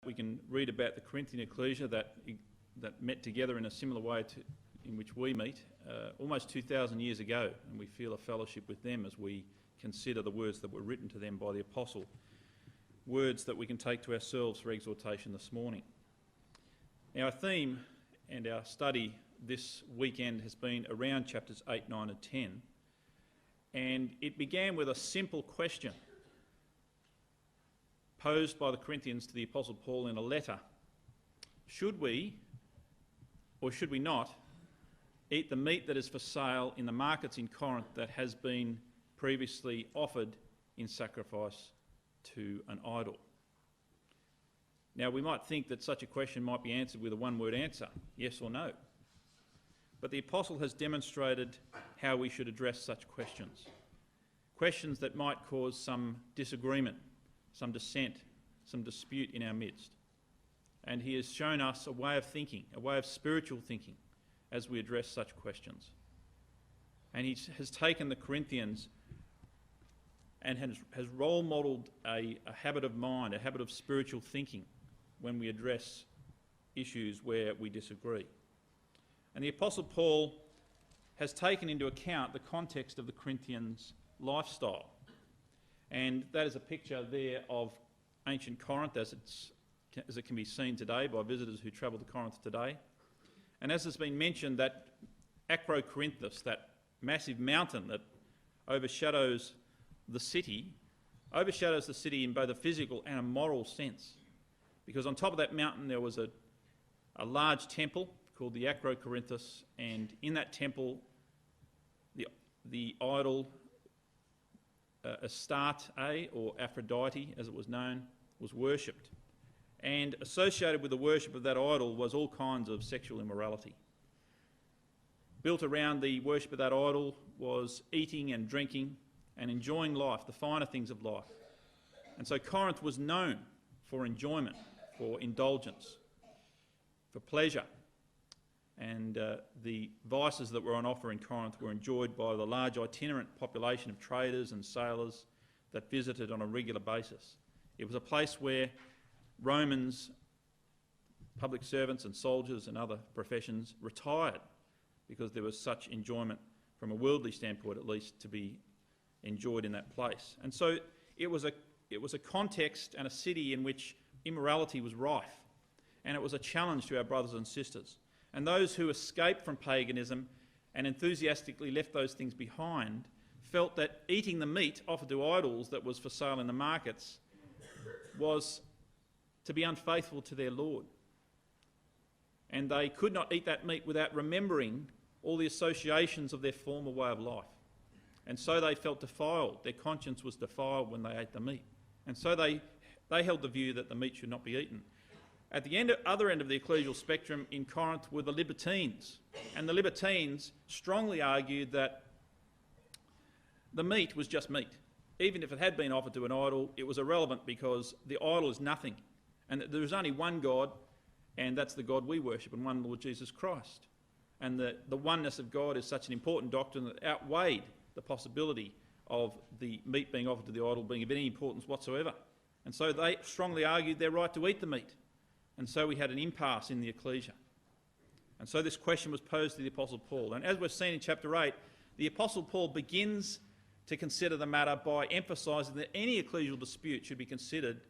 we can read about the Corinthian ecclesia that met together in a similar way in which we meet almost 2,000 years ago, and we feel a fellowship with them as we consider the words that were written to them by the apostle, words that we can take to ourselves for exhortation this morning. Now, our theme and our study this weekend has been around chapters 8, 9 and 10, and it began with a simple question posed by the Corinthians to the Apostle Paul in a letter. Should we, or should we not, eat the meat that is for sale in the markets in Corinth that has been previously offered in sacrifice to an idol? Now, we might think that such a question might be answered with a one-word answer, yes or no. But the apostle has demonstrated how we should address such questions. Questions that might cause some disagreement, some dissent, some dispute in our midst. And he has shown us a way of thinking, a way of spiritual thinking, as we address such questions. And he has taken the Corinthians and has role-modelled a habit of mind, a habit of spiritual thinking when we address issues where we disagree. And the Apostle Paul has taken into account the context of the Corinthians' lifestyle. And that is a picture there of ancient Corinth as it can be seen today by visitors who travel to Corinth today. And as has been mentioned, that Acrocorinthus, that massive mountain that overshadows the city in both a physical and a moral sense. Because on top of that mountain there was a large temple called the Acrocorinthus, and in that temple the idol Astarte, or Aphrodite as it was known, was worshipped. And associated with the worship of that idol was all kinds of sexual immorality. Built around the worship of that idol was eating and drinking and enjoying life, the finer things of life. And so Corinth was known for enjoyment, for indulgence, for pleasure. And the vices that were on offer in Corinth were enjoyed by the large itinerant population of traders and sailors that visited on a regular basis. It was a place where Romans, public servants and soldiers and other professions retired because there was such enjoyment, from a worldly standpoint at least, to be enjoyed in that place. And so it was a context and a city in which immorality was rife, and it was a challenge to our brothers and sisters. And those who escaped from paganism and enthusiastically left those things behind felt that eating the meat offered to idols that was for sale in the markets was to be unfaithful to their Lord. And they could not eat that meat without remembering all the associations of their former way of life. And so they felt defiled. Their conscience was defiled when they ate the meat. And so they held the view that the meat should not be eaten. At the other end of the ecclesial spectrum in Corinth were the libertines. And the libertines strongly argued that the meat was just meat. Even if it had been offered to an idol, it was irrelevant because the idol is nothing. And there is only one God, and that's the God we worship, and one Lord Jesus Christ. And the oneness of God is such an important doctrine that outweighed the possibility of the meat being offered to the idol being of any importance whatsoever. And so they strongly argued their right to eat the meat. And so we had an impasse in the ecclesia. And so this question was posed to the Apostle Paul. And as we've seen in chapter 8, the Apostle Paul begins to consider the matter by emphasising that any ecclesial dispute should be considered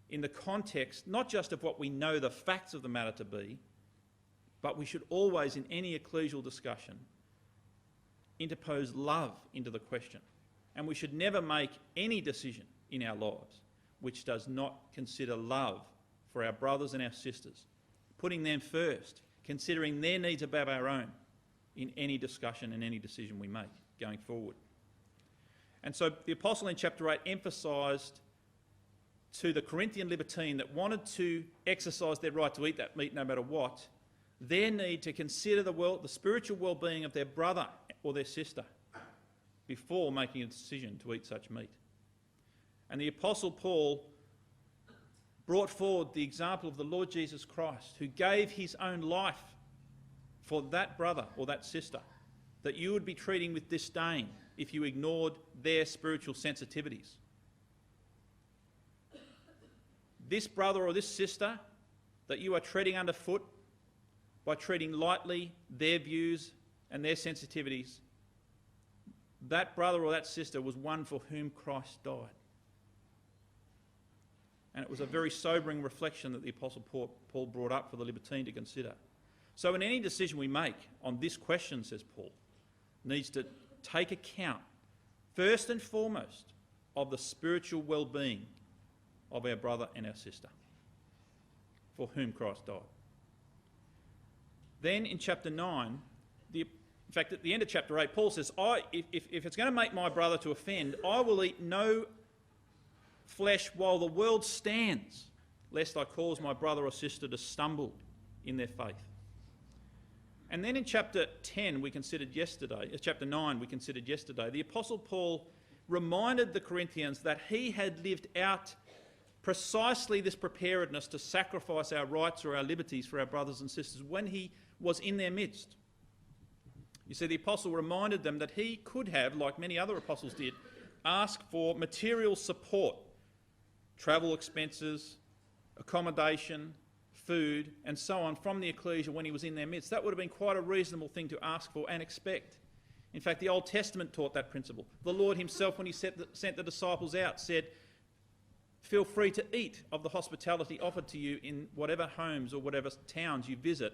in the context not just of what we know the facts of the matter to be, but we should always, in any ecclesial discussion, interpose love into the question. And we should never make any decision in our lives which does not consider love for our brothers and our sisters, putting them first, considering their needs above our own in any discussion and any decision we make going forward. And so the apostle in chapter 8 emphasised to the Corinthian libertine that wanted to exercise their right to eat that meat no matter what, their need to consider the spiritual well-being of their brother or their sister before making a decision to eat such meat. And the Apostle Paul brought forward the example of the Lord Jesus Christ, who gave his own life for that brother or that sister that you would be treating with disdain if you ignored their spiritual sensitivities. this brother or this sister that you are treading underfoot by treating lightly their views and their sensitivities, that brother or that sister was one for whom Christ died. And it was a very sobering reflection that the Apostle Paul brought up for the libertine to consider. So in any decision we make on this question, says Paul, needs to take account, first and foremost, of the spiritual well-being of our brother and our sister, for whom Christ died. Then in chapter 9, in fact, at the end of chapter 8, Paul says, if it's going to make my brother to offend, I will eat no flesh while the world stands, lest I cause my brother or sister to stumble in their faith. And then in chapter 9 we considered yesterday, the Apostle Paul reminded the Corinthians that he had lived out precisely this preparedness to sacrifice our rights or our liberties for our brothers and sisters when he was in their midst. You see, the apostle reminded them that he could have, like many other apostles did, asked for material support, travel expenses, accommodation, food, and so on from the ecclesia when he was in their midst. That would have been quite a reasonable thing to ask for and expect. In fact, the Old Testament taught that principle. The Lord himself, when he sent the disciples out, said, feel free to eat of the hospitality offered to you in whatever homes or whatever towns you visit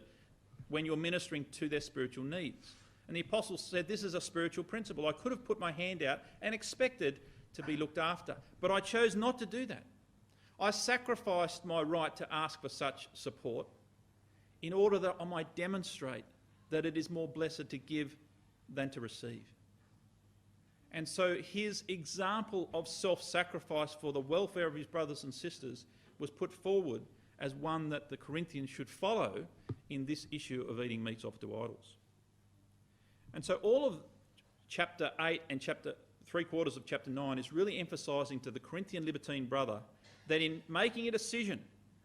when you're ministering to their spiritual needs. And the apostle said, this is a spiritual principle. I could have put my hand out and expected to be looked after, but I chose not to do that. I sacrificed my right to ask for such support in order that I might demonstrate that it is more blessed to give than to receive. And so his example of self-sacrifice for the welfare of his brothers and sisters was put forward as one that the Corinthians should follow in this issue of eating meats offered to idols. And so all of chapter 8 and three-quarters of chapter 9 is really emphasising to the Corinthian libertine brother that in making a decision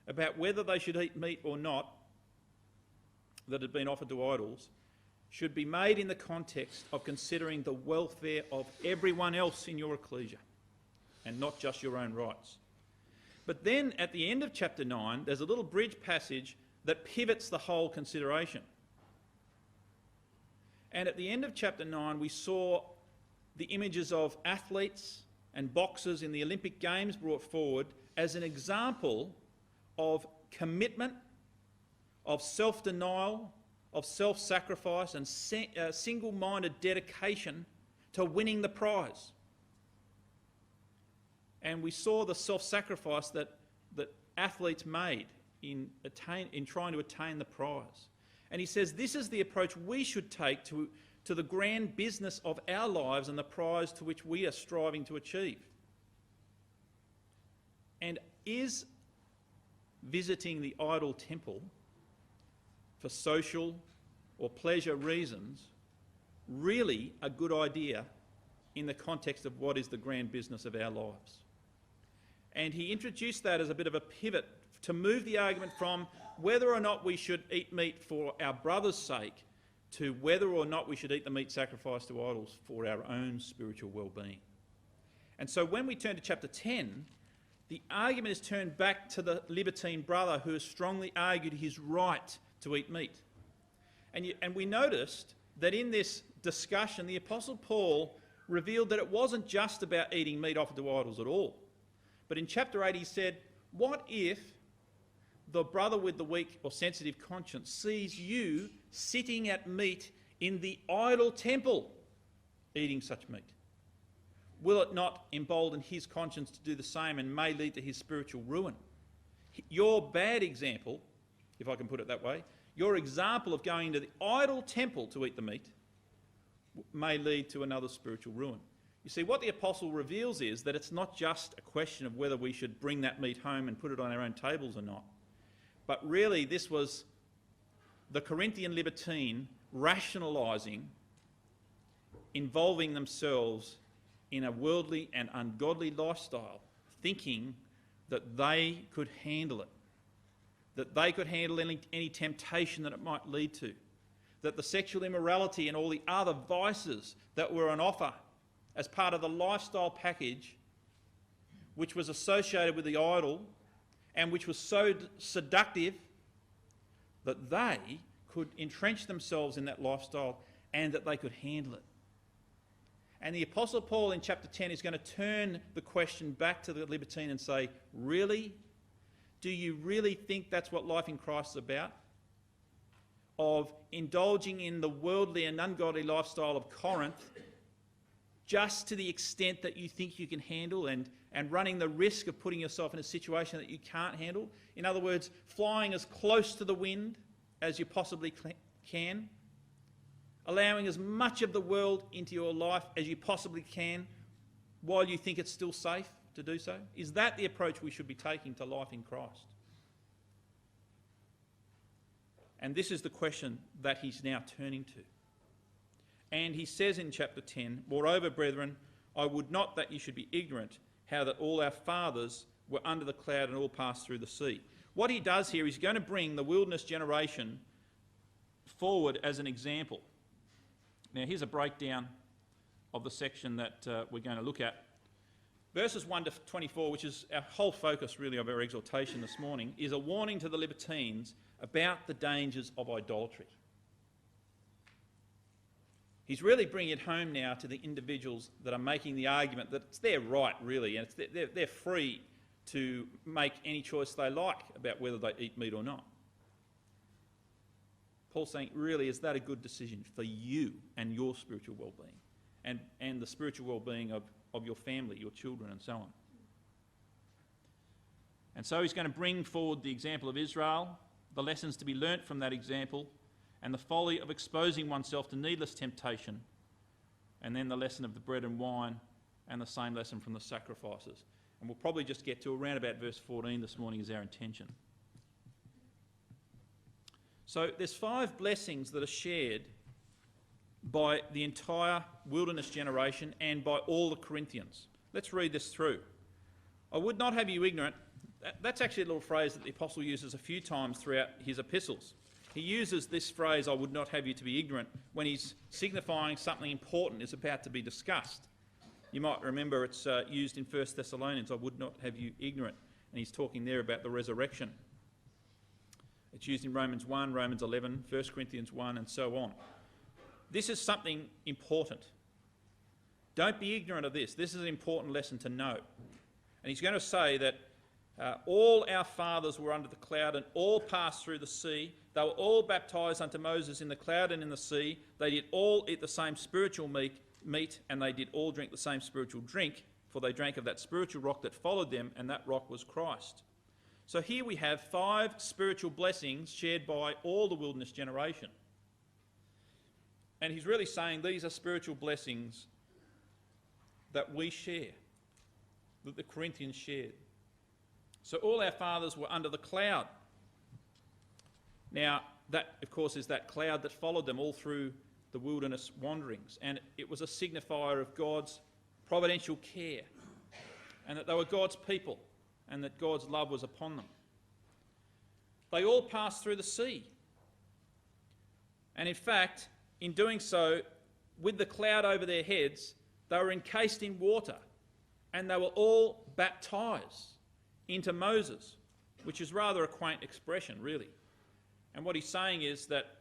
about whether they should eat meat or not that had been offered to idols should be made in the context of considering the welfare of everyone else in your ecclesia and not just your own rights. But then at the end of chapter 9, there's a little bridge passage that pivots the whole consideration. And at the end of chapter 9, we saw the images of athletes and boxers in the Olympic Games brought forward as an example of commitment, of self-denial, of self-sacrifice and single-minded dedication to winning the prize. And we saw the self-sacrifice that athletes made in trying to attain the prize. And he says this is the approach we should take to the grand business of our lives and the prize to which we are striving to achieve. And is visiting the idol temple for social or pleasure reasons really a good idea in the context of what is the grand business of our lives? And he introduced that as a bit of a pivot to move the argument from whether or not we should eat meat for our brother's sake to whether or not we should eat the meat sacrificed to idols for our own spiritual well-being. And so when we turn to chapter 10, the argument is turned back to the libertine brother who has strongly argued his right to eat meat. And we noticed that in this discussion, the Apostle Paul revealed that it wasn't just about eating meat offered to idols at all. But in chapter 8 he said, what if the brother with the weak or sensitive conscience sees you sitting at meat in the idol temple eating such meat? Will it not embolden his conscience to do the same and may lead to his spiritual ruin? Your bad example, if I can put it that way, your example of going to the idol temple to eat the meat may lead to another spiritual ruin. You see, what the apostle reveals is that it's not just a question of whether we should bring that meat home and put it on our own tables or not, but really this was the Corinthian libertine rationalising, involving themselves in a worldly and ungodly lifestyle, thinking that they could handle it, that they could handle any temptation that it might lead to, that the sexual immorality and all the other vices that were on offer as part of the lifestyle package which was associated with the idol and which was so seductive that they could entrench themselves in that lifestyle and that they could handle it. And the Apostle Paul in chapter 10 is going to turn the question back to the libertine and say, really? Do you really think that's what life in Christ is about? Of indulging in the worldly and ungodly lifestyle of Corinth just to the extent that you think you can handle and running the risk of putting yourself in a situation that you can't handle? In other words, flying as close to the wind as you possibly can, allowing as much of the world into your life as you possibly can while you think it's still safe to do so? Is that the approach we should be taking to life in Christ? And this is the question that he's now turning to. And he says in chapter 10, "Moreover, brethren, I would not that you should be ignorant how that all our fathers were under the cloud and all passed through the sea." What he does here is going to bring the wilderness generation forward as an example. Now, here's a breakdown of the section that we're going to look at. Verses 1 to 24, which is our whole focus really of our exhortation this morning, is a warning to the libertines about the dangers of idolatry. He's really bringing it home now to the individuals that are making the argument that it's their right, really, and they're free to make any choice they like about whether they eat meat or not. Paul's saying, really, is that a good decision for you and your spiritual well-being and the spiritual well-being of your family, your children, and so on? And so he's going to bring forward the example of Israel, the lessons to be learnt from that example, and the folly of exposing oneself to needless temptation, and then the lesson of the bread and wine, and the same lesson from the sacrifices. And we'll probably just get to around about verse 14 this morning is our intention. So there's 5 blessings that are shared by the entire wilderness generation and by all the Corinthians. Let's read this through. "I would not have you ignorant." That's actually a little phrase that the apostle uses a few times throughout his epistles. He uses this phrase, "I would not have you to be ignorant," when he's signifying something important is about to be discussed. You might remember it's used in 1 Thessalonians, "I would not have you ignorant," and he's talking there about the resurrection. It's used in Romans 1, Romans 11, 1 Corinthians 1, and so on. This is something important. Don't be ignorant of this. This is an important lesson to know. And he's going to say that all our fathers were under the cloud and all passed through the sea. They were all baptised unto Moses in the cloud and in the sea. They did all eat the same spiritual meat, and they did all drink the same spiritual drink, for they drank of that spiritual rock that followed them, and that rock was Christ. So here we have 5 spiritual blessings shared by all the wilderness generation. And he's really saying these are spiritual blessings that we share, that the Corinthians shared. So all our fathers were under the cloud. Now, that, of course, is that cloud that followed them all through the wilderness wanderings. And it was a signifier of God's providential care, and that they were God's people, and that God's love was upon them. They all passed through the sea. And in fact, in doing so, with the cloud over their heads, they were encased in water, and they were all baptised into Moses, which is rather a quaint expression, really. And what he's saying is that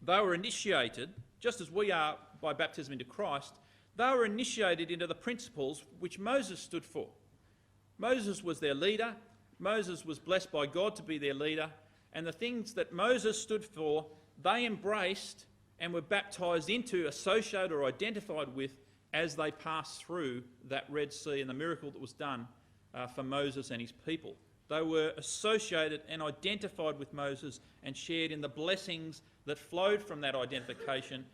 they were initiated, just as we are by baptism into Christ, they were initiated into the principles which Moses stood for. Moses was their leader. Moses was blessed by God to be their leader. And the things that Moses stood for, they embraced and were baptised into, associated or identified with as they passed through that Red Sea and the miracle that was done for Moses and his people. They were associated and identified with Moses and shared in the blessings that flowed from that identification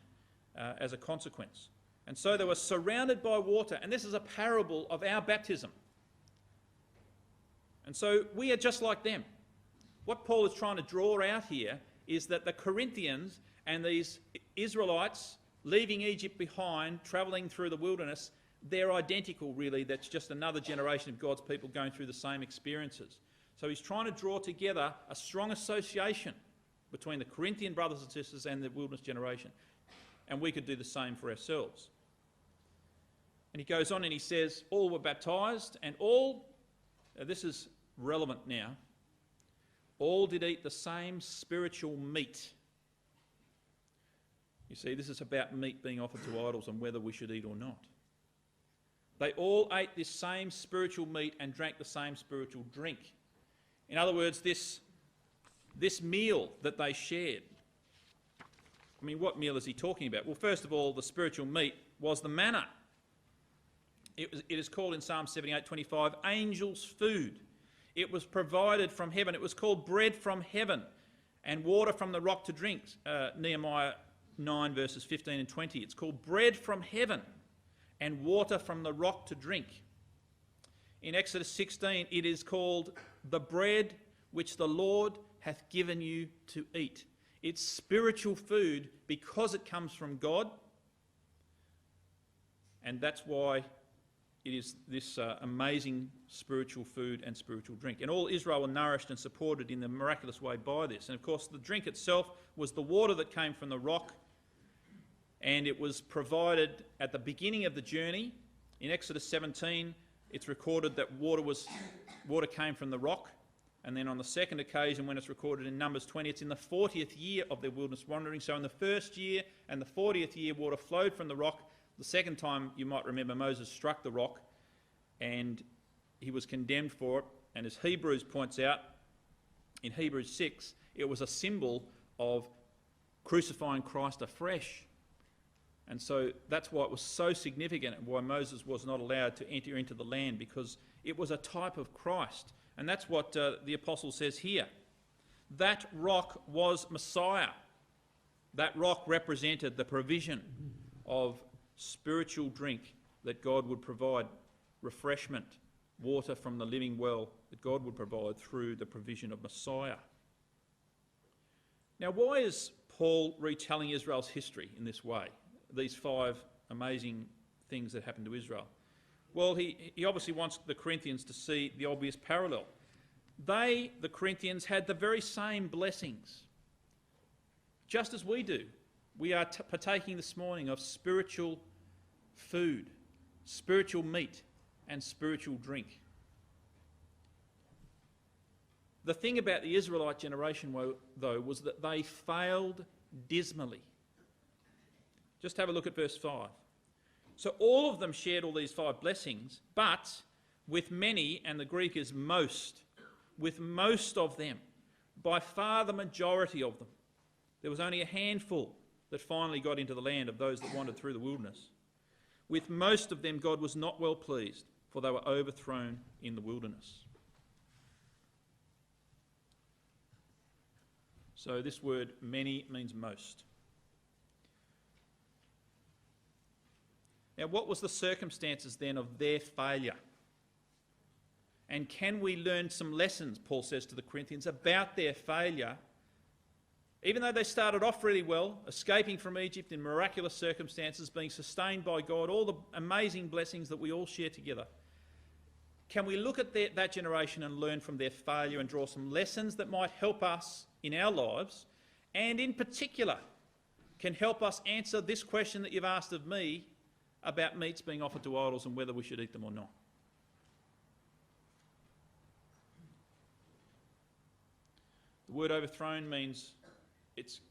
as a consequence. And so they were surrounded by water. And this is a parable of our baptism. And so we are just like them. What Paul is trying to draw out here is that the Corinthians and these Israelites leaving Egypt behind, travelling through the wilderness, they're identical, really. That's just another generation of God's people going through the same experiences. So he's trying to draw together a strong association between the Corinthian brothers and sisters and the wilderness generation. And we could do the same for ourselves. And he goes on and he says, all were baptised, and all, this is relevant now, all did eat the same spiritual meat. You see, this is about meat being offered to idols and whether we should eat or not. They all ate this same spiritual meat and drank the same spiritual drink. In other words, this meal that they shared. I mean, what meal is he talking about? Well, first of all, the spiritual meat was the manna. It is called in Psalm 78:25, angels' food. It was provided from heaven. It was called bread from heaven and water from the rock to drink. Nehemiah 9 verses 15 and 20. It's called bread from heaven and water from the rock to drink. In Exodus 16, it is called the bread which the Lord hath given you to eat. It's spiritual food because it comes from God, and that's why it is this amazing spiritual food and spiritual drink. And all Israel were nourished and supported in a miraculous way by this. And of course, the drink itself was the water that came from the rock, and it was provided at the beginning of the journey. In Exodus 17, it's recorded that water came from the rock. And then on the second occasion, when it's recorded in Numbers 20, it's in the 40th year of their wilderness wandering. So in the first year and the 40th year, water flowed from the rock. The second time, you might remember, Moses struck the rock and he was condemned for it. And as Hebrews points out, in Hebrews 6, it was a symbol of crucifying Christ afresh. And so that's why it was so significant and why Moses was not allowed to enter into the land, because it was a type of Christ. And that's what the apostle says here. That rock was Messiah. That rock represented the provision of spiritual drink that God would provide, refreshment, water from the living well that God would provide through the provision of Messiah. Now, why is Paul retelling Israel's history in this way? These 5 amazing things that happened to Israel. Well, he obviously wants the Corinthians to see the obvious parallel. They, the Corinthians, had the very same blessings, just as we do. We are partaking this morning of spiritual food, spiritual meat, and spiritual drink. The thing about the Israelite generation, though, was that they failed dismally. Just have a look at verse 5. So all of them shared all these 5 blessings, but with many, and the Greek is most, with most of them, by far the majority of them, there was only a handful that finally got into the land of those that wandered through the wilderness. With most of them, God was not well pleased, for they were overthrown in the wilderness. So this word many means most. Now, what was the circumstances then of their failure? And can we learn some lessons, Paul says to the Corinthians, about their failure? Even though they started off really well, escaping from Egypt in miraculous circumstances, being sustained by God, all the amazing blessings that we all share together, can we look at that generation and learn from their failure and draw some lessons that might help us in our lives, and in particular can help us answer this question that you've asked of me about meats being offered to idols and whether we should eat them or not? The word overthrown means it's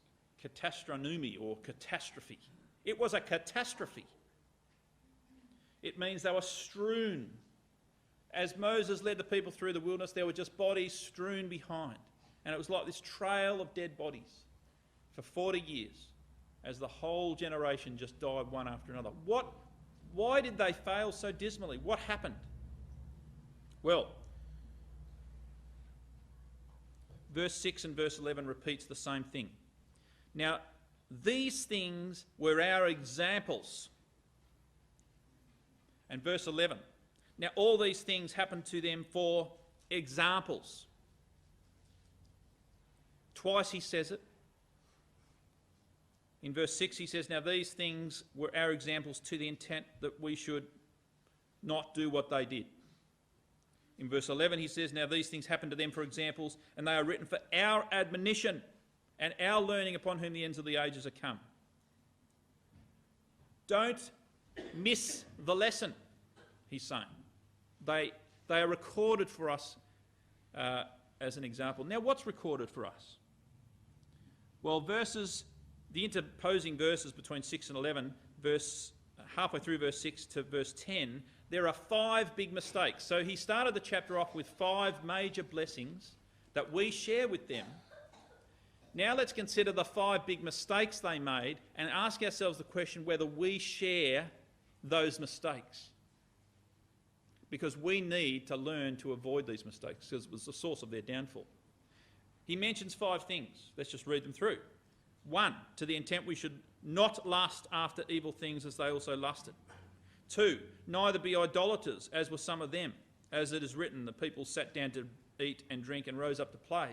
katastronomy or catastrophe. It was a catastrophe. It means they were strewn. As Moses led the people through the wilderness, there were just bodies strewn behind. And it was like this trail of dead bodies for 40 years as the whole generation just died one after another. Why did they fail so dismally? What happened? Well, verse 6 and verse 11 repeats the same thing. Now, these things were our examples. And verse 11. Now, all these things happened to them for examples. Twice he says it. In verse 6 he says, now these things were our examples to the intent that we should not do what they did. In verse 11 he says, now these things happened to them for examples, and they are written for our admonition and our learning, upon whom the ends of the ages are come. Don't miss the lesson, he's saying. They are recorded for us as an example. Now, what's recorded for us? Well, the interposing verses between 6 and 11, halfway through verse 6 to verse 10, there are 5 big mistakes. So he started the chapter off with 5 major blessings that we share with them. Now let's consider the 5 big mistakes they made and ask ourselves the question whether we share those mistakes. Because we need to learn to avoid these mistakes, because it was the source of their downfall. He mentions 5 things. Let's just read them through. 1, to the intent we should not lust after evil things as they also lusted. 2, neither be idolaters, as were some of them. As it is written, the people sat down to eat and drink and rose up to play.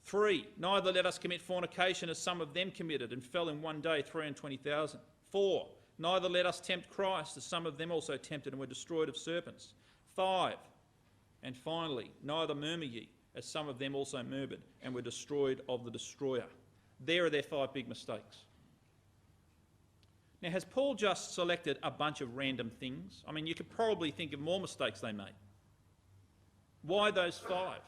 3, neither let us commit fornication as some of them committed and fell in one day 320,000. 4, neither let us tempt Christ as some of them also tempted and were destroyed of serpents. 5, and finally, neither murmur ye as some of them also murmured and were destroyed of the destroyer. There are their 5 big mistakes. Now, has Paul just selected a bunch of random things? I mean, you could probably think of more mistakes they made. Why those 5?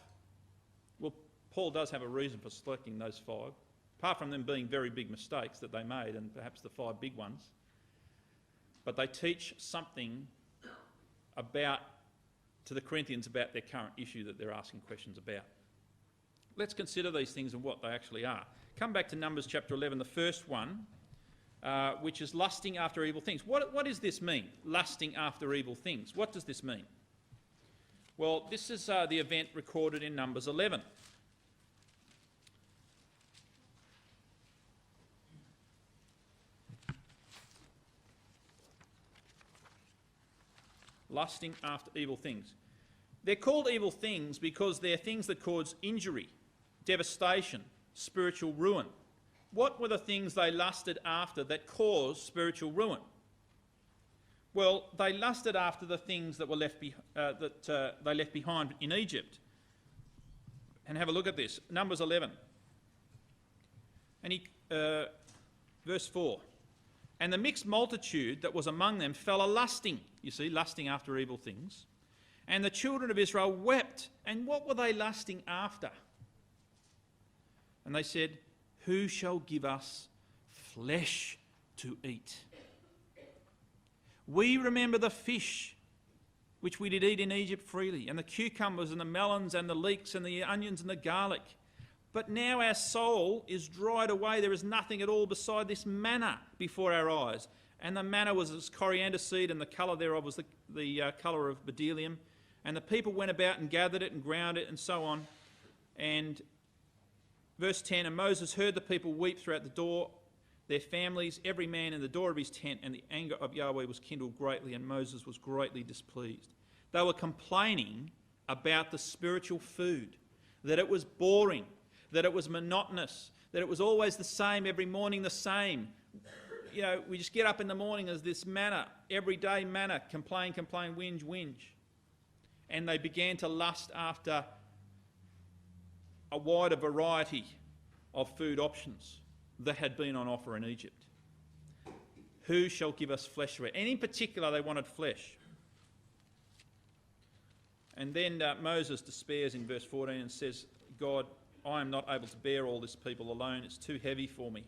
Well, Paul does have a reason for selecting those 5, apart from them being very big mistakes that they made, and perhaps the 5 big ones. But they teach something to the Corinthians about their current issue that they're asking questions about. Let's consider these things and what they actually are. Come back to Numbers chapter 11, the first one, which is lusting after evil things. What does this mean, lusting after evil things? What does this mean? Well, this is the event recorded in Numbers 11. Lusting after evil things. They're called evil things because they're things that cause injury, devastation, spiritual ruin. What were the things they lusted after that caused spiritual ruin? Well, they lusted after the things that were they left behind in Egypt. And have a look at this, Numbers 11. And verse 4. And the mixed multitude that was among them fell a-lusting, you see, lusting after evil things. And the children of Israel wept. And what were they lusting after? And they said, who shall give us flesh to eat? We remember the fish which we did eat in Egypt freely, and the cucumbers and the melons and the leeks and the onions and the garlic. But now our soul is dried away. There is nothing at all beside this manna before our eyes. And the manna was as coriander seed, and the colour thereof was the colour of bdellium. And the people went about and gathered it and ground it and so on. And verse 10, and Moses heard the people weep throughout the door, their families, every man in the door of his tent, and the anger of Yahweh was kindled greatly, and Moses was greatly displeased. They were complaining about the spiritual food, that it was boring, that it was monotonous, that it was always the same, every morning the same. You know, we just get up in the morning, there's this manna, everyday manna, complain, whinge. And they began to lust after a wider variety of food options that had been on offer in Egypt. Who shall give us flesh to eat? And in particular, they wanted flesh. And then Moses despairs in verse 14 and says, God, I am not able to bear all this people alone. It's too heavy for me.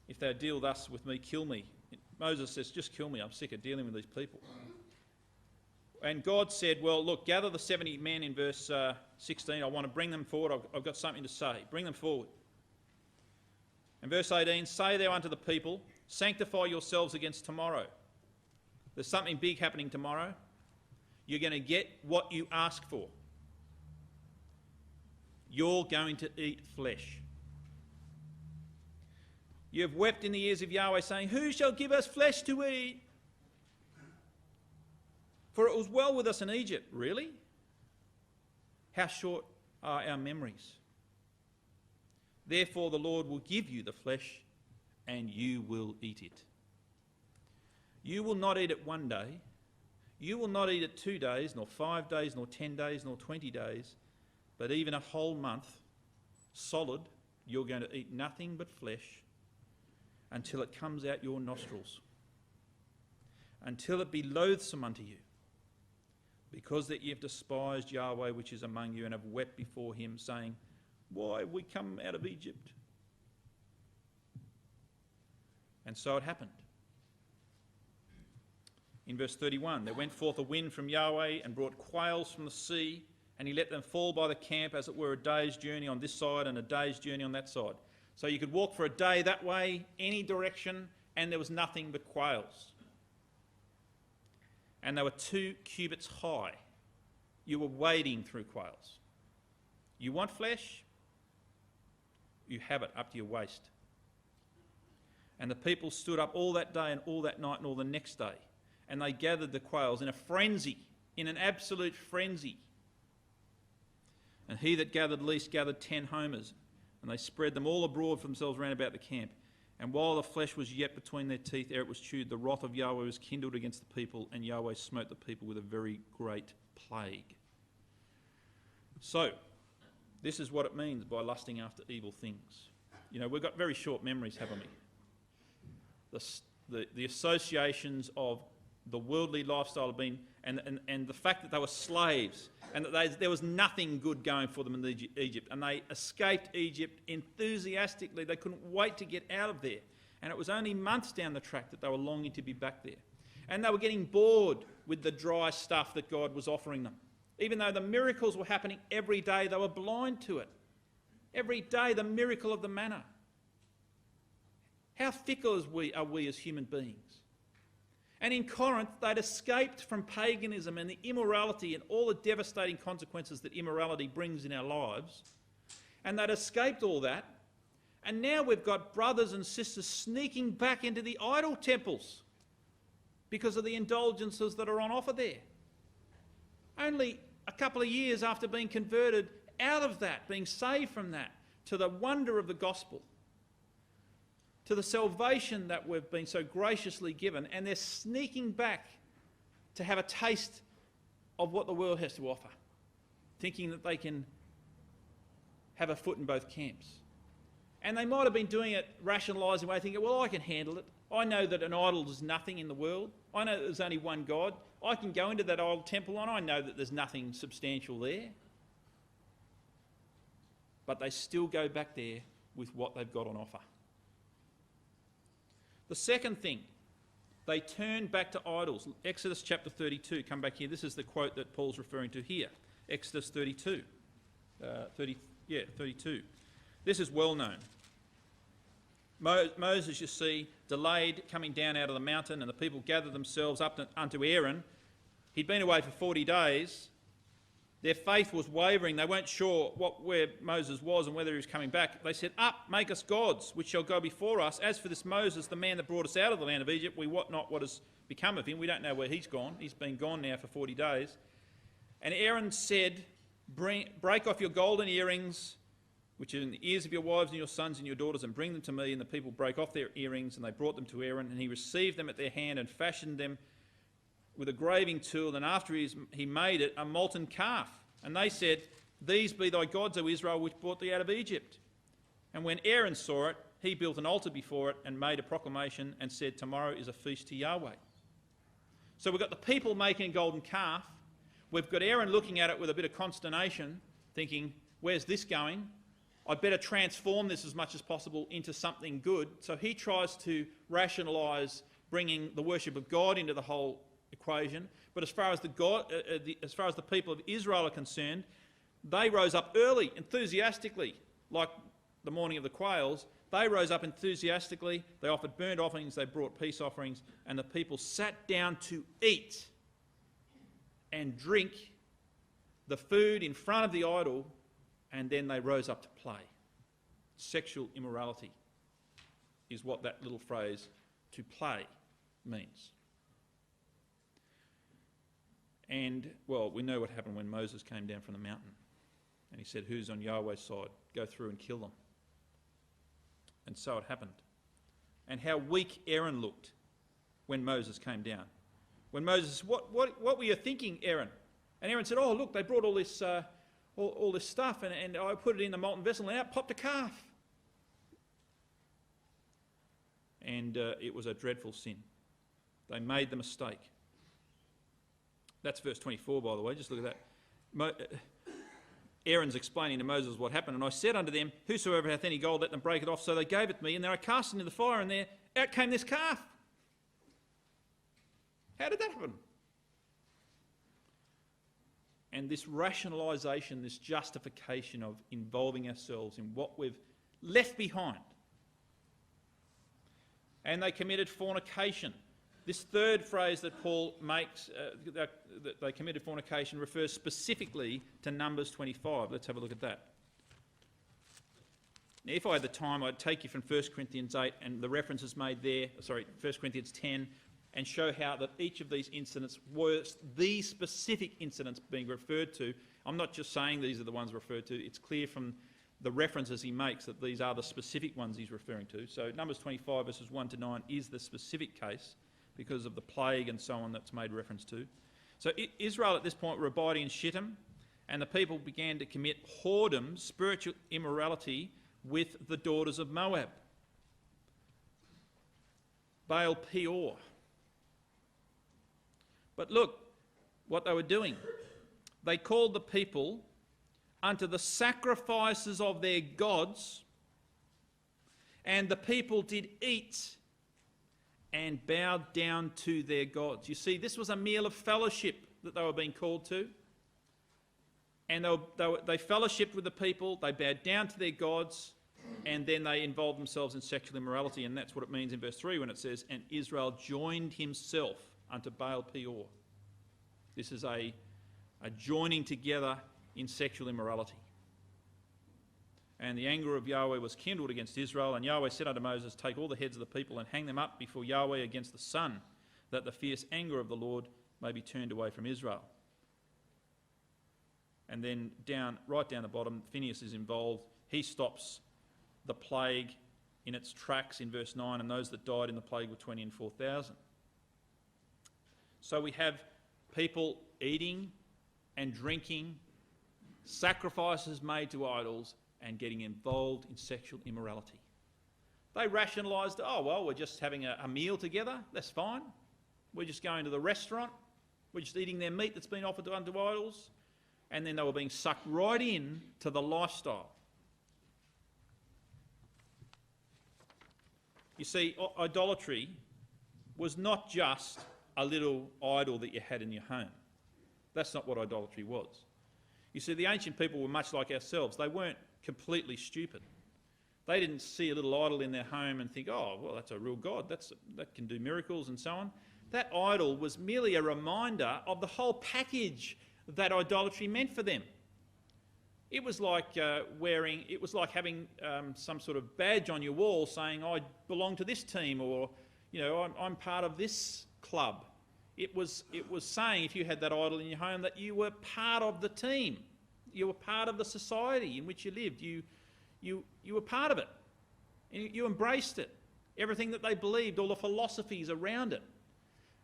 If they deal thus with me, kill me. Moses says, just kill me. I'm sick of dealing with these people. And God said, well, look, gather the 70 men in verse 16. I want to bring them forward. I've got something to say. Bring them forward. And verse 18, say thou unto the people, sanctify yourselves against tomorrow. There's something big happening tomorrow. You're going to get what you ask for. You're going to eat flesh. You have wept in the ears of Yahweh, saying, who shall give us flesh to eat? For it was well with us in Egypt. Really? How short are our memories? Therefore the Lord will give you the flesh, and you will eat it. You will not eat it one day. You will not eat it 2 days, nor 5 days, nor 10 days, nor 20 days, but even a whole month, solid, you're going to eat nothing but flesh until it comes out your nostrils, until it be loathsome unto you. because that ye have despised Yahweh which is among you, and have wept before him, saying, why have we come out of Egypt? And so it happened. In verse 31, there went forth a wind from Yahweh and brought quails from the sea, and he let them fall by the camp, as it were a day's journey on this side and a day's journey on that side. So you could walk for a day that way, any direction, and there was nothing but quails. And they were 2 cubits high. You were wading through quails. You want flesh? You have it up to your waist. And the people stood up all that day and all that night and all the next day, and they gathered the quails in a frenzy, in an absolute frenzy. And he that gathered least gathered 10 homers, and they spread them all abroad for themselves round about the camp. And while the flesh was yet between their teeth, ere it was chewed, the wrath of Yahweh was kindled against the people, and Yahweh smote the people with a very great plague. So, this is what it means by lusting after evil things. You know, we've got very short memories, haven't we? The associations of the worldly lifestyle have been, and the fact that they were slaves, and that there was nothing good going for them in Egypt, and they escaped Egypt enthusiastically. They couldn't wait to get out of there, and it was only months down the track that they were longing to be back there. And they were getting bored with the dry stuff that God was offering them. Even though the miracles were happening every day, they were blind to it. Every day, the miracle of the manna. How fickle are we as human beings? And in Corinth, they'd escaped from paganism and the immorality and all the devastating consequences that immorality brings in our lives. And they'd escaped all that. And now we've got brothers and sisters sneaking back into the idol temples because of the indulgences that are on offer there. Only a couple of years after being converted out of that, being saved from that, to the wonder of the gospel, to the salvation that we've been so graciously given, and they're sneaking back to have a taste of what the world has to offer, thinking that they can have a foot in both camps. And they might have been doing it, rationalising away, thinking, well, I can handle it. I know that an idol is nothing in the world. I know that there's only one God. I can go into that idol temple and I know that there's nothing substantial there. But they still go back there with what they've got on offer. The second thing, they turn back to idols. Exodus chapter 32, come back here. This is the quote that Paul's referring to here. Exodus 32. 32. This is well known. Moses, you see, delayed coming down out of the mountain, and the people gathered themselves up unto Aaron. He'd been away for 40 days. Their faith was wavering. They weren't sure where Moses was and whether he was coming back. They said, up, make us gods, which shall go before us. As for this Moses, the man that brought us out of the land of Egypt, we wot not what has become of him. We don't know where he's gone. He's been gone now for 40 days. And Aaron said, break off your golden earrings, which are in the ears of your wives and your sons and your daughters, and bring them to me. And the people broke off their earrings, and they brought them to Aaron, and he received them at their hand and fashioned them with a graving tool. And after he made it, a molten calf. And they said, these be thy gods, O Israel, which brought thee out of Egypt. And when Aaron saw it, he built an altar before it and made a proclamation and said, tomorrow is a feast to Yahweh. So we've got the people making a golden calf. We've got Aaron looking at it with a bit of consternation, thinking, where's this going? I'd better transform this as much as possible into something good. So he tries to rationalise bringing the worship of God into the whole equation. But as far as the people of Israel are concerned, they rose up early, enthusiastically, like the morning of the quails. They rose up enthusiastically. They offered burnt offerings. They brought peace offerings. And the people sat down to eat and drink the food in front of the idol, and then they rose up to play. Sexual immorality is what that little phrase, to play, means. And, well, we know what happened when Moses came down from the mountain. And he said, who's on Yahweh's side? Go through and kill them. And so it happened. And how weak Aaron looked when Moses came down. When Moses, what were you thinking, Aaron? And Aaron said, oh, look, they brought all this stuff, and I put it in the molten vessel, and out popped a calf. And it was a dreadful sin. They made the mistake. That's verse 24, by the way. Just look at that. Aaron's explaining to Moses what happened. And I said unto them, whosoever hath any gold, let them break it off. So they gave it me, and then I cast it into the fire, and there out came this calf. How did that happen? And this rationalisation, this justification of involving ourselves in what we've left behind. And they committed fornication. This third phrase that Paul makes, that they committed fornication, refers specifically to Numbers 25. Let's have a look at that. Now, if I had the time, I'd take you from 1 Corinthians 8 and the references made there, 1 Corinthians 10, and show how that each of these incidents were these specific incidents being referred to. I'm not just saying these are the ones referred to. It's clear from the references he makes that these are the specific ones he's referring to. So Numbers 25 verses 1 to 9 is the specific case because of the plague and so on that's made reference to. So Israel at this point were abiding in Shittim, and the people began to commit whoredom, spiritual immorality, with the daughters of Moab. Baal Peor. But look what they were doing. They called the people unto the sacrifices of their gods, and the people did eat and bowed down to their gods. You see, this was a meal of fellowship that they were being called to. And they fellowshipped with the people, they bowed down to their gods, and then they involved themselves in sexual immorality. And that's what it means in verse 3 when it says, and Israel joined himself unto Baal Peor. This is a joining together in sexual immorality. And the anger of Yahweh was kindled against Israel, and Yahweh said unto Moses, take all the heads of the people and hang them up before Yahweh against the sun, that the fierce anger of the Lord may be turned away from Israel. And then right down the bottom, Phinehas is involved. He stops the plague in its tracks in verse 9, and those that died in the plague were 20 and 4,000. So we have people eating and drinking, sacrifices made to idols, and getting involved in sexual immorality. They rationalised, oh, well, we're just having a meal together, that's fine. We're just going to the restaurant, we're just eating their meat that's been offered unto idols. And then they were being sucked right in to the lifestyle. You see, idolatry was not just a little idol that you had in your home. That's not what idolatry was. You see, the ancient people were much like ourselves. They weren't completely stupid. They didn't see a little idol in their home and think, oh, well, that's a real God. That can do miracles and so on. That idol was merely a reminder of the whole package that idolatry meant for them. It was like having some sort of badge on your wall saying, I belong to this team, or, you know, I'm part of this club. It was saying, if you had that idol in your home, that you were part of the team. You were part of the society in which you lived. You were part of it. And you embraced it. Everything that they believed, all the philosophies around it.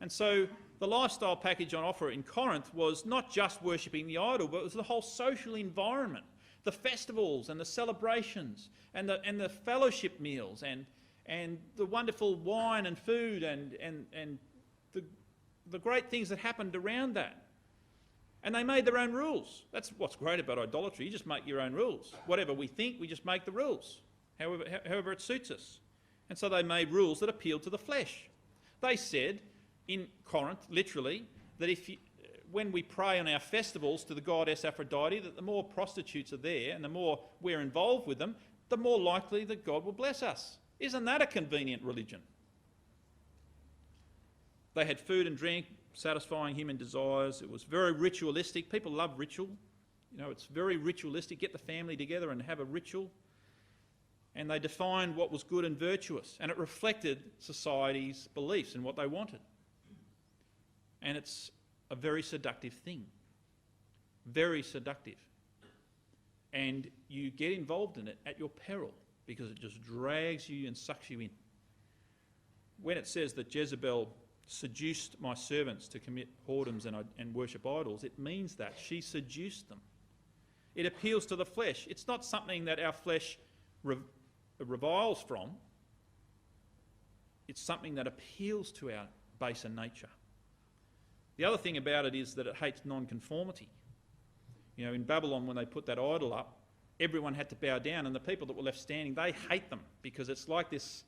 And so the lifestyle package on offer in Corinth was not just worshipping the idol, but it was the whole social environment, the festivals and the celebrations and the fellowship meals and the wonderful wine and food and the great things that happened around that. And they made their own rules. That's what's great about idolatry. You just make your own rules. Whatever we think, we just make the rules, however it suits us. And so they made rules that appealed to the flesh. They said in Corinth, literally, that when we pray on our festivals to the goddess Aphrodite, that the more prostitutes are there and the more we're involved with them, the more likely that God will bless us. Isn't that a convenient religion? They had food and drink, satisfying human desires. It was very ritualistic. People love ritual. You know, it's very ritualistic. Get the family together and have a ritual. And they defined what was good and virtuous, and it reflected society's beliefs and what they wanted. And it's a very seductive thing. Very seductive. And you get involved in it at your peril because it just drags you and sucks you in. When it says that Jezebel seduced my servants to commit whoredoms and worship idols, it means that. She seduced them. It appeals to the flesh. It's not something that our flesh reviles from. It's something that appeals to our baser nature. The other thing about it is that it hates non-conformity. You know, in Babylon, when they put that idol up, everyone had to bow down, and the people that were left standing, they hate them because it's like this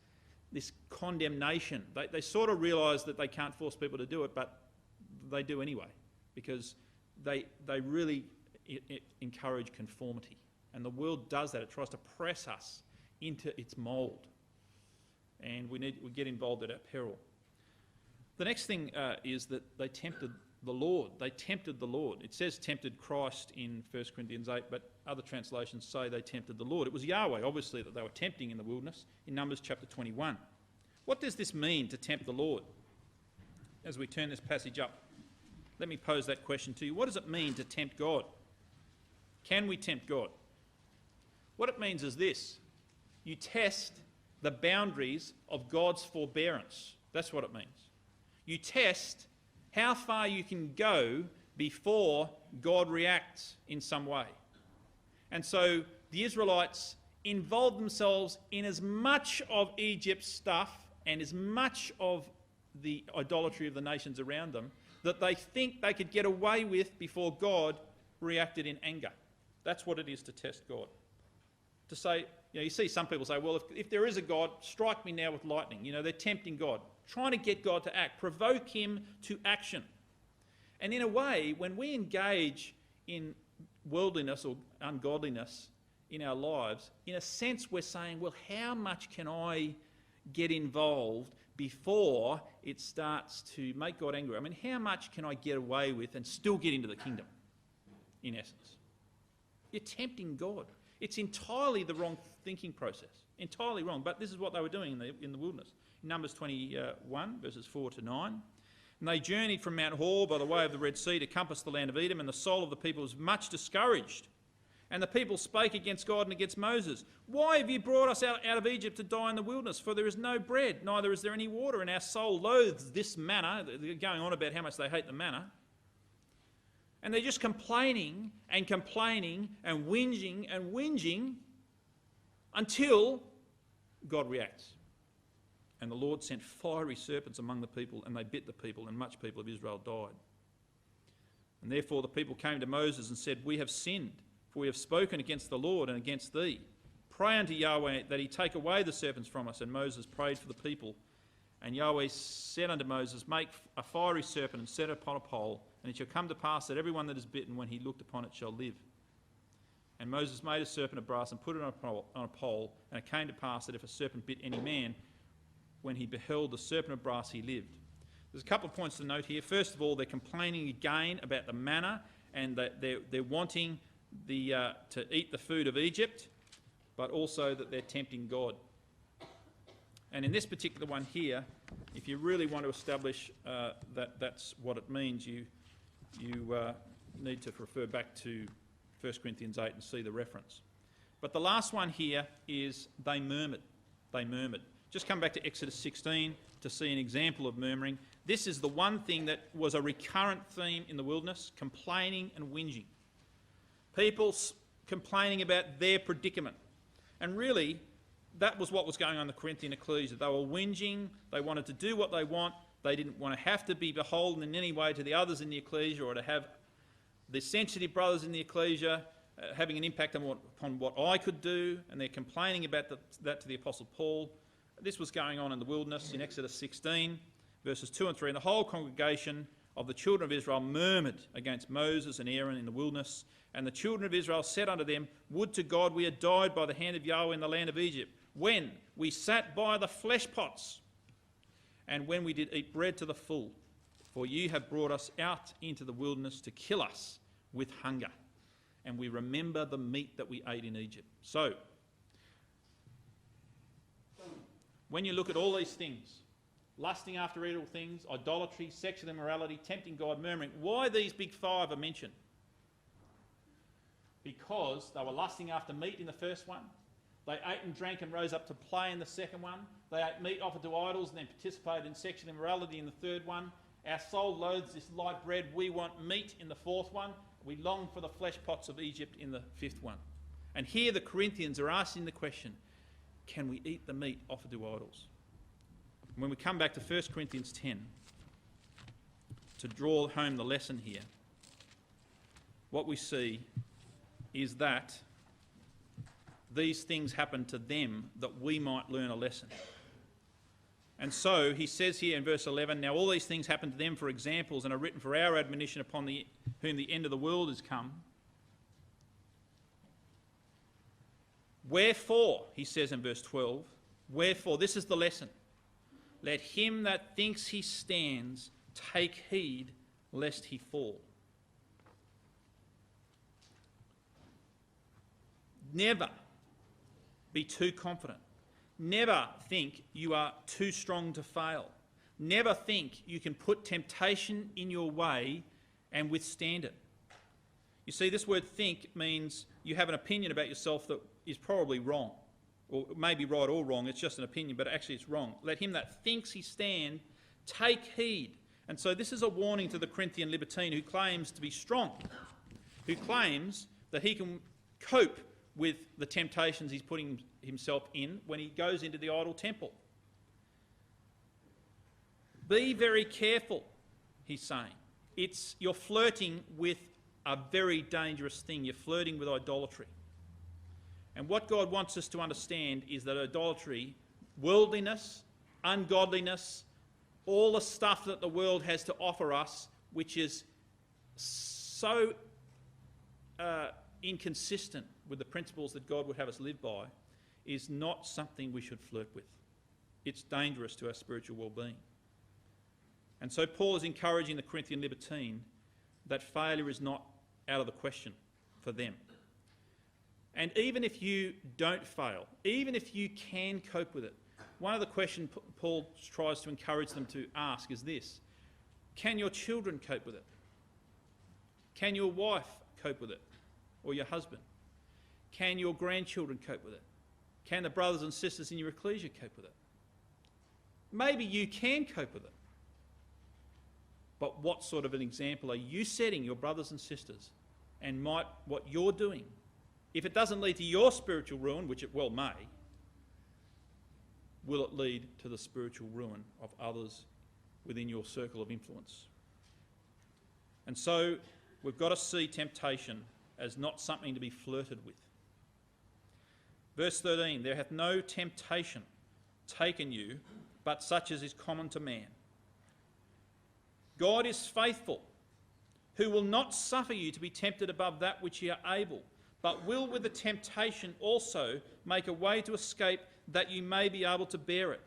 condemnation. They sort of realise that they can't force people to do it, but they do anyway because they really encourage conformity. And the world does that. It tries to press us into its mould. And we get involved at our peril. The next thing is that they tempted the Lord. They tempted the Lord. It says tempted Christ in 1 Corinthians 8, but other translations say they tempted the Lord. It was Yahweh, obviously, that they were tempting in the wilderness in Numbers chapter 21. What does this mean, to tempt the Lord? As we turn this passage up, let me pose that question to you. What does it mean to tempt God? Can we tempt God? What it means is this. You test the boundaries of God's forbearance. That's what it means. You test how far you can go before God reacts in some way. And so the Israelites involved themselves in as much of Egypt's stuff and as much of the idolatry of the nations around them that they think they could get away with before God reacted in anger. That's what it is to test God. To say, you know, you see some people say, well, if there is a God, strike me now with lightning. You know, they're tempting God, trying to get God to act, provoke him to action. And in a way, when we engage in worldliness or ungodliness in our lives, in a sense we're saying, well, how much can I get involved before it starts to make God angry? I mean, how much can I get away with and still get into the kingdom, in essence? You're tempting God. It's entirely the wrong thinking process, entirely wrong. But this is what they were doing in the wilderness. In Numbers 21, verses 4 to 9. And they journeyed from Mount Hor by the way of the Red Sea to compass the land of Edom, and the soul of the people was much discouraged. And the people spake against God and against Moses. Why have you brought us out of Egypt to die in the wilderness? For there is no bread, neither is there any water, and our soul loathes this manna. They're going on about how much they hate the manna. And they're just complaining and complaining and whinging until God reacts. And the Lord sent fiery serpents among the people, and they bit the people, and much people of Israel died. And therefore the people came to Moses and said, we have sinned, for we have spoken against the Lord and against thee. Pray unto Yahweh that he take away the serpents from us. And Moses prayed for the people. And Yahweh said unto Moses, make a fiery serpent and set it upon a pole, and it shall come to pass that every one that is bitten, when he looked upon it, shall live. And Moses made a serpent of brass and put it on a pole, and it came to pass that if a serpent bit any man, when he beheld the serpent of brass, he lived. There's a couple of points to note here. First of all, they're complaining again about the manna, and that they're wanting to eat the food of Egypt, but also that they're tempting God. And in this particular one here, if you really want to establish that that's what it means, you need to refer back to 1 Corinthians 8 and see the reference. But the last one here is they murmured. They murmured. Just come back to Exodus 16 to see an example of murmuring. This is the one thing that was a recurrent theme in the wilderness, complaining and whinging. People complaining about their predicament. And really, that was what was going on in the Corinthian ecclesia. They were whinging, they wanted to do what they want, they didn't want to have to be beholden in any way to the others in the ecclesia, or to have the sensitive brothers in the ecclesia having an impact upon what I could do, and they're complaining about that to the Apostle Paul. This was going on in the wilderness in Exodus 16, verses 2 and 3. And the whole congregation of the children of Israel murmured against Moses and Aaron in the wilderness. And the children of Israel said unto them, would to God we had died by the hand of Yahweh in the land of Egypt, when we sat by the flesh pots, and when we did eat bread to the full. For ye have brought us out into the wilderness to kill us with hunger. And we remember the meat that we ate in Egypt. So, when you look at all these things, lusting after evil things, idolatry, sexual immorality, tempting God, murmuring, why these big five are mentioned? Because they were lusting after meat in the first one. They ate and drank and rose up to play in the second one. They ate meat offered to idols and then participated in sexual immorality in the third one. Our soul loathes this light bread. We want meat in the fourth one. We long for the flesh pots of Egypt in the fifth one. And here the Corinthians are asking the question, can we eat the meat offered to idols? And when we come back to 1 Corinthians 10, to draw home the lesson here, what we see is that these things happen to them that we might learn a lesson. And so he says here in verse 11, now all these things happen to them for examples and are written for our admonition upon whom the end of the world is come. Wherefore, he says in verse 12, wherefore, this is the lesson. Let him that thinks he stands take heed lest he fall. Never be too confident. Never think you are too strong to fail. Never think you can put temptation in your way and withstand it. You see, this word think means you have an opinion about yourself that is probably wrong, or it may be right or wrong, it's just an opinion, but actually it's wrong. Let him that thinks he stand take heed. And so this is a warning to the Corinthian libertine who claims to be strong, who claims that he can cope with the temptations he's putting himself in when he goes into the idol temple. Be very careful, he's saying. You're flirting with a very dangerous thing. You're flirting with idolatry. And what God wants us to understand is that idolatry, worldliness, ungodliness, all the stuff that the world has to offer us, which is so inconsistent with the principles that God would have us live by, is not something we should flirt with. It's dangerous to our spiritual well-being. And so Paul is encouraging the Corinthian libertine that failure is not out of the question for them. And even if you don't fail, even if you can cope with it, one of the questions Paul tries to encourage them to ask is this: can your children cope with it? Can your wife cope with it? Or your husband? Can your grandchildren cope with it? Can the brothers and sisters in your ecclesia cope with it? Maybe you can cope with it. But what sort of an example are you setting your brothers and sisters? And might what you're doing, if it doesn't lead to your spiritual ruin, which it well may, will it lead to the spiritual ruin of others within your circle of influence? And so we've got to see temptation as not something to be flirted with. Verse 13, there hath no temptation taken you, but such as is common to man. God is faithful, who will not suffer you to be tempted above that which ye are able, but will with the temptation also make a way to escape, that you may be able to bear it.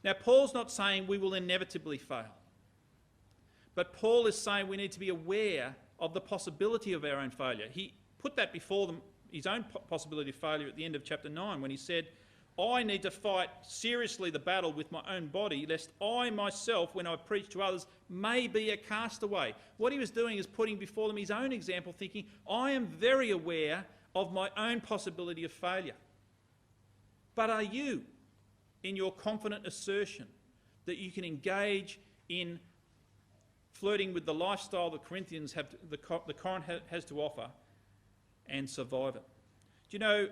Now, Paul's not saying we will inevitably fail, but Paul is saying we need to be aware of the possibility of our own failure. He put that before them, his own possibility of failure at the end of chapter 9 when he said, I need to fight seriously the battle with my own body, lest I myself, when I preach to others, may be a castaway. What he was doing is putting before them his own example, thinking, I am very aware of my own possibility of failure. But are you, in your confident assertion that you can engage in flirting with the lifestyle the Corinthians have, the Corinth has to offer, and survive it? Do you know,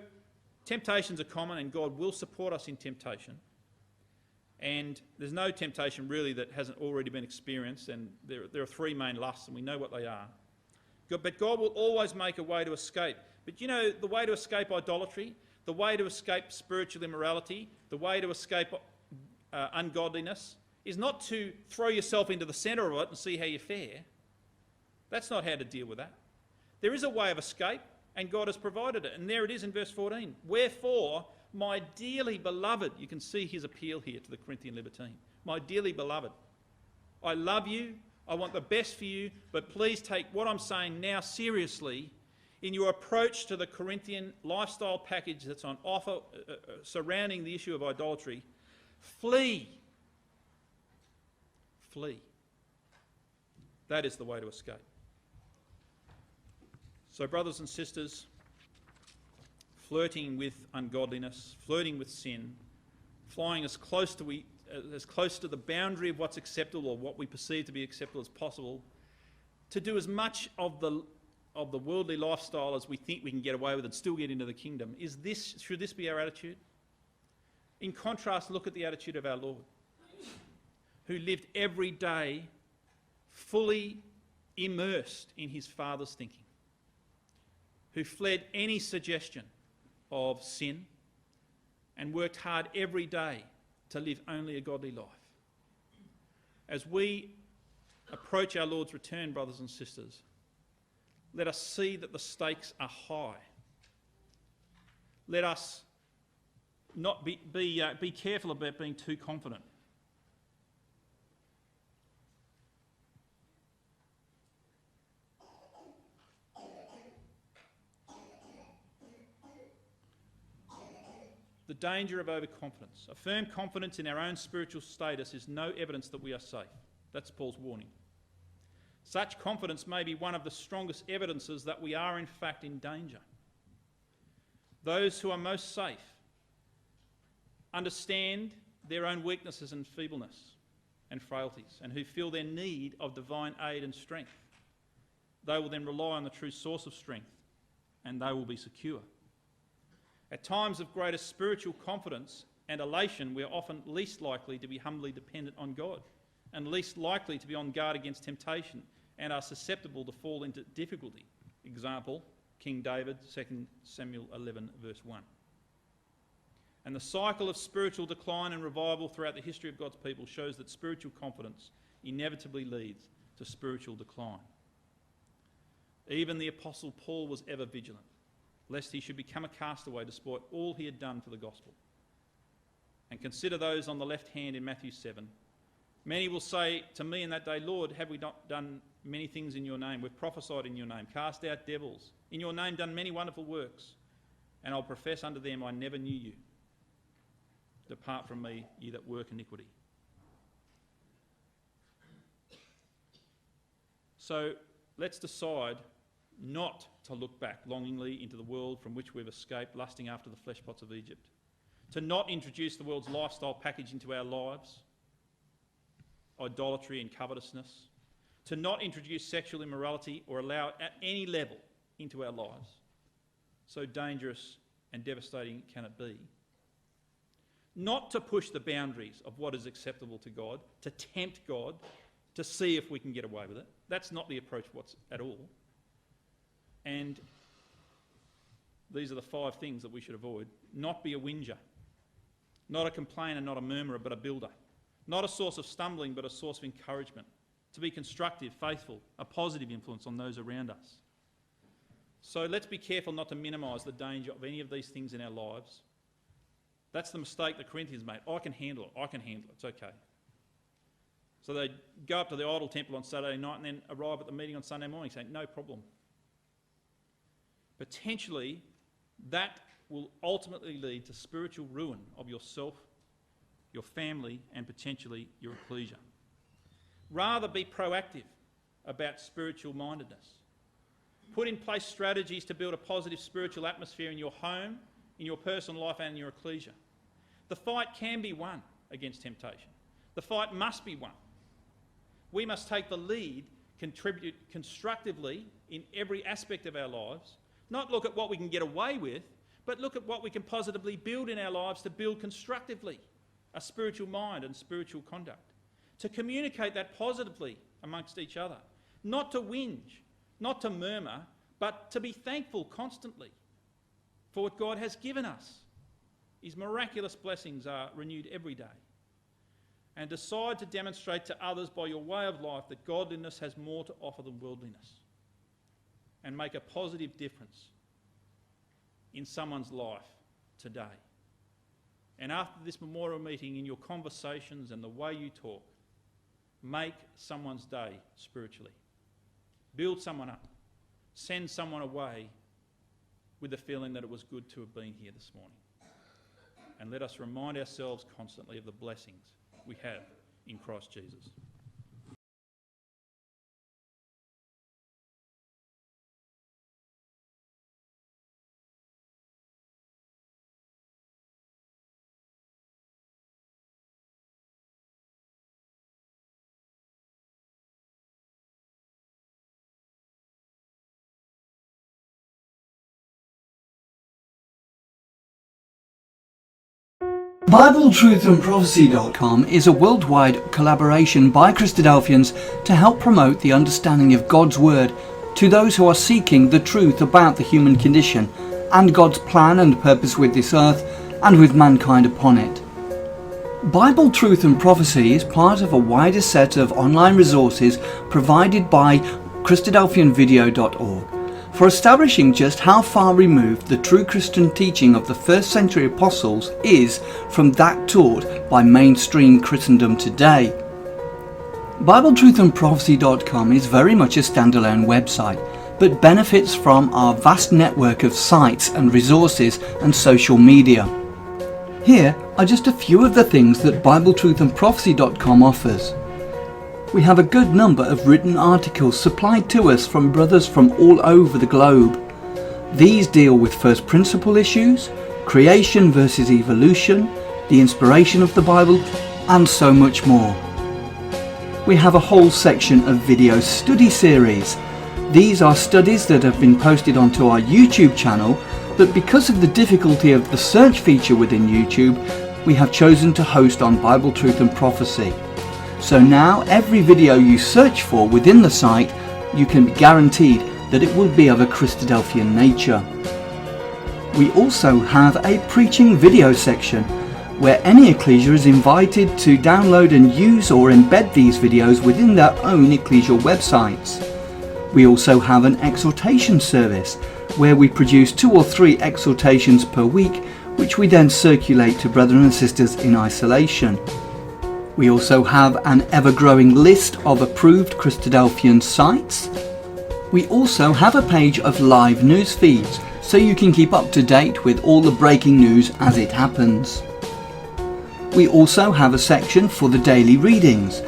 temptations are common, and God will support us in temptation. And there's no temptation really that hasn't already been experienced, and there are three main lusts, and we know what they are. But God will always make a way to escape. But you know, the way to escape idolatry, the way to escape spiritual immorality, the way to escape ungodliness, is not to throw yourself into the centre of it and see how you fare. That's not how to deal with that. There is a way of escape, and God has provided it. And there it is in verse 14. Wherefore, my dearly beloved, you can see his appeal here to the Corinthian libertine. My dearly beloved, I love you, I want the best for you, but please take what I'm saying now seriously in your approach to the Corinthian lifestyle package that's on offer surrounding the issue of idolatry. Flee. Flee. That is the way to escape. So, brothers and sisters, flirting with ungodliness, flirting with sin, flying as close to the boundary of what's acceptable or what we perceive to be acceptable as possible, to do as much of the worldly lifestyle as we think we can get away with and still get into the kingdom. Should this be our attitude? In contrast, look at the attitude of our Lord, who lived every day fully immersed in his Father's thinking, who fled any suggestion of sin and worked hard every day to live only a godly life. As we approach our Lord's return, brothers and sisters, let us see that the stakes are high. Let us not be careful about being too confident. The danger of overconfidence. A firm confidence in our own spiritual status is no evidence that we are safe. That's Paul's warning. Such confidence may be one of the strongest evidences that we are in fact in danger. Those who are most safe understand their own weaknesses and feebleness and frailties, and who feel their need of divine aid and strength. They will then rely on the true source of strength, and they will be secure. At times of greatest spiritual confidence and elation, we are often least likely to be humbly dependent on God, and least likely to be on guard against temptation, and are susceptible to fall into difficulty. Example, King David, 2 Samuel 11 verse 1. And the cycle of spiritual decline and revival throughout the history of God's people shows that spiritual confidence inevitably leads to spiritual decline. Even the Apostle Paul was ever vigilant, lest he should become a castaway despite all he had done for the gospel. And consider those on the left hand in Matthew 7. Many will say to me in that day, Lord, have we not done many things in your name? We've prophesied in your name, cast out devils, in your name done many wonderful works. And I'll profess unto them, I never knew you. Depart from me, ye that work iniquity. So let's decide not to look back longingly into the world from which we've escaped, lusting after the flesh pots of Egypt. To not introduce the world's lifestyle package into our lives, idolatry and covetousness. To not introduce sexual immorality or allow it at any level into our lives. So dangerous and devastating can it be. Not to push the boundaries of what is acceptable to God, to tempt God, to see if we can get away with it. That's not the approach at all. And these are the 5 things that we should avoid. Not be a whinger. Not a complainer, not a murmurer, but a builder. Not a source of stumbling, but a source of encouragement. To be constructive, faithful, a positive influence on those around us. So let's be careful not to minimise the danger of any of these things in our lives. That's the mistake the Corinthians made. I can handle it, it's okay. So they go up to the idol temple on Saturday night and then arrive at the meeting on Sunday morning saying, no problem. Potentially, that will ultimately lead to spiritual ruin of yourself, your family, and potentially your ecclesia. Rather be proactive about spiritual mindedness. Put in place strategies to build a positive spiritual atmosphere in your home, in your personal life, and in your ecclesia. The fight can be won against temptation. The fight must be won. We must take the lead, contribute constructively in every aspect of our lives, not look at what we can get away with, but look at what we can positively build in our lives to build constructively a spiritual mind and spiritual conduct. To communicate that positively amongst each other. Not to whinge, not to murmur, but to be thankful constantly for what God has given us. His miraculous blessings are renewed every day. And decide to demonstrate to others by your way of life that godliness has more to offer than worldliness. And make a positive difference in someone's life today. And after this memorial meeting, in your conversations and the way you talk, make someone's day spiritually. Build someone up. Send someone away with the feeling that it was good to have been here this morning. And let us remind ourselves constantly of the blessings we have in Christ Jesus. BibleTruthAndProphecy.com is a worldwide collaboration by Christadelphians to help promote the understanding of God's Word to those who are seeking the truth about the human condition and God's plan and purpose with this earth and with mankind upon it. Bible Truth and Prophecy is part of a wider set of online resources provided by Christadelphianvideo.org for establishing just how far removed the true Christian teaching of the first century apostles is from that taught by mainstream Christendom today. BibleTruthAndProphecy.com is very much a standalone website, but benefits from our vast network of sites and resources and social media. Here are just a few of the things that BibleTruthAndProphecy.com offers. We have a good number of written articles supplied to us from brothers from all over the globe. These deal with first principle issues, creation versus evolution, the inspiration of the Bible, and so much more. We have a whole section of video study series. These are studies that have been posted onto our YouTube channel, but because of the difficulty of the search feature within YouTube, we have chosen to host on Bible Truth and Prophecy. So now every video you search for within the site, you can be guaranteed that it will be of a Christadelphian nature. We also have a preaching video section where any ecclesia is invited to download and use or embed these videos within their own ecclesial websites. We also have an exhortation service where we produce 2 or 3 exhortations per week, which we then circulate to brethren and sisters in isolation. We also have an ever-growing list of approved Christadelphian sites. We also have a page of live news feeds, so you can keep up to date with all the breaking news as it happens. We also have a section for the daily readings.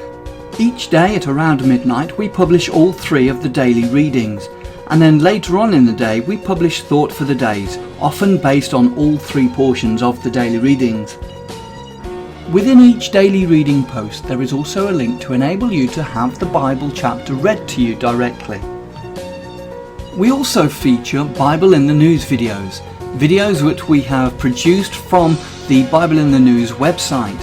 Each day at around midnight we publish all 3 of the daily readings, and then later on in the day we publish thought for the days, often based on all 3 portions of the daily readings. Within each daily reading post there is also a link to enable you to have the Bible chapter read to you directly. We also feature Bible in the News videos which we have produced from the Bible in the News website.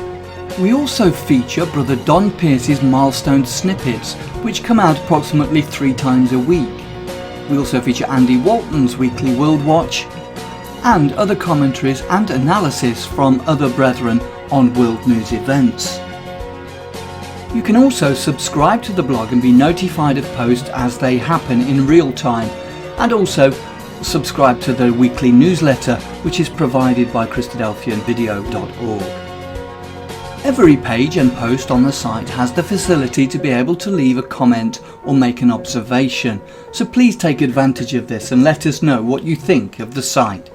We also feature Brother Don Pierce's milestone snippets, which come out approximately 3 times a week. We also feature Andy Walton's weekly World Watch and other commentaries and analysis from other brethren on world news events. You can also subscribe to the blog and be notified of posts as they happen in real time, and also subscribe to the weekly newsletter which is provided by Christadelphianvideo.org. Every page and post on the site has the facility to be able to leave a comment or make an observation, so please take advantage of this and let us know what you think of the site.